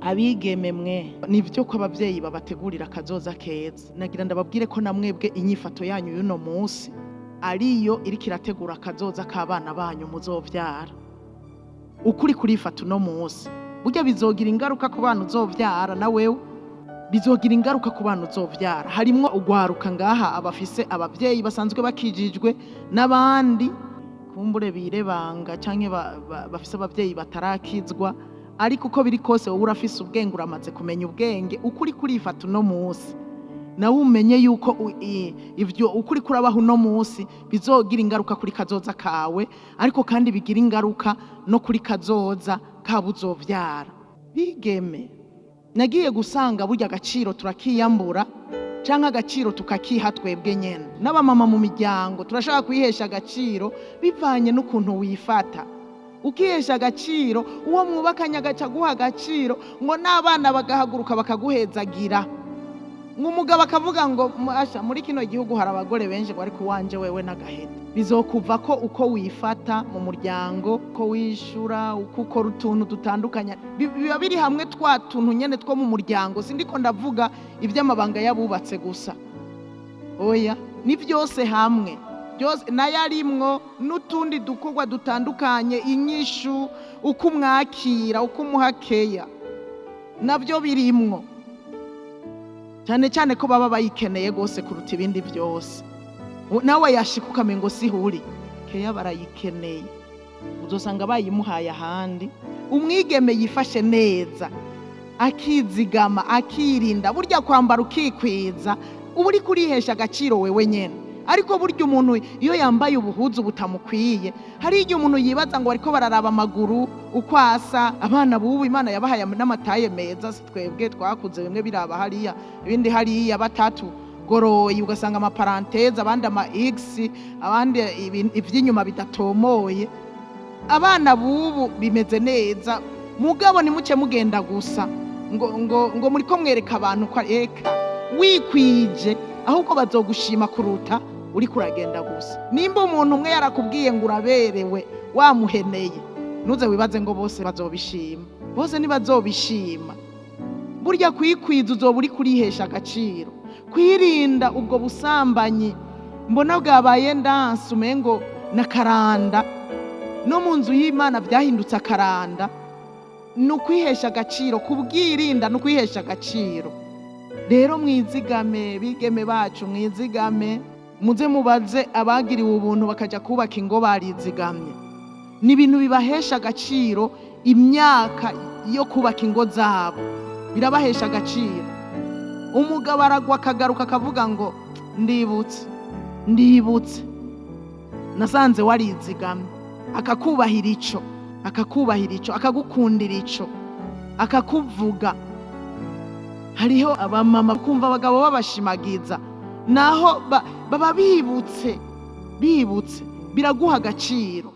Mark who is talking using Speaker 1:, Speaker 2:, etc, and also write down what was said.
Speaker 1: Abigeme mwe nivyo ko abavyeyi babategurira kazoza keza. Nagira ndababwire ko namwebwe inyifato yanyu y'uno munsi ariyo iriko irategura kazoza k'abana banyu muzovyara. Ukuri kurifata uno munsi burya bizogira ingaruka ku bana uzovyara na wewe, bizogira ingaruka ku bana uzovyara. Harimwo ugwaruka ngaha abafise abavyeyi basanzwe bakijijwe n'abandi kumbure birebanga canke bafise abavyeyi batarakizwa, ariko uko biri kose wowe urafise ubwenge, uramaze kumenya ubwenge. Ukuri kurifata uno munsi nawe umenye yuko ivyo ukuri kurabaho uno munsi bizogira ingaruka kuri kazoza kawe, ariko kandi bigira ingaruka no kuri kazoza kabuzovyara. Bigeme, nagiye gusanga burya agaciro turakiyambura canke agaciro tukakiha twebwe nyene. N'abamama mu miryango turashaka kwihesha agaciro bivanye n'ukuntu wifata. Ukihesha agaciro uwo mwubakanye agaca guha agaciro, ngo n'abana bagahaguruka bakaguhezagira. Nk'umugabo akavuga ngo asha muri kino gihugu hari abagore benshi ngo ariko wanje wewe n'agaheta. Bizokuva ko uko wifata mu muryango, ko wishura, uko ukora utuntu dutandukanye, biba biri hamwe twa tuntu nyene two mu muryango. Sindiko ndavuga ivy'amabanga yabubatse gusa, oya, ni vyose hamwe, byose nayarimwo n'utundi dukorwa dutandukanye, inyishu, uko umwakira, uko umuhakeya, navyo birimwo. Cyane cyane ko baba bayikeneye gose kuruta ibindi byose. Nawe yashikuka mengo sihuri keya barayikeneye, uzosanga bayimuhaye ahandi. Umwigeme yifashe neza, akizigama, akirinda, burya kwambara ukikwiza uba uri kurihesha agaciro wewe nyene. Ariko burya umuntu iyo yambaye ubuhuzu butamukwiye, hari igihe umuntu yibaza ngo ariko bararaba amaguru uko asa. Abana bubu Imana yabahaye n'amataye meza, si twebwe twakuze bimwe biraba hariya ibindi hariya batatu goroyi, ugasanga amaparanteze, abandi ama X, abandi ivy'inyuma bidatomoye. Abana bubu bimeze neza, mugabo nimuce mugenda gusa ngo muriko mwereka abantu ko eka wikwije, ahubwo bazogushima kuruta uri kuragenda gusa. Nimba umuntu umwe yarakubwiye ngo uraberewe wamuheneye, nuze wibaze ngo bose bazobishima. Bose ntibazobishima. Burya kwikwiza uzoba uri kurihesha agaciro, kwirinda ubwo busambanyi mbona bwabaye ndanse umengo na karanda. No mu nzu y'Imana byahindutse akaranda. Nukwihesha agaciro, kubwirinda no kwihesha agaciro. Rero mwizigame, bigeme bacu, mwizigame, muze mubaze abagiriwe ubuntu bakaja kubaka ingo barizigamye. Ni ibintu bibahesha agaciro, imyaka yo kubaka ingo zabo birabahesha agaciro. Umugabo aragwa akagaruka akavuga ngo ndibutse nasanze warizigamye, akakubahira ico, akagukundira ico, akakuvuga. Hariho abamama kumva abagabo babashimagiza, naho baba bibutse biraguha agaciro.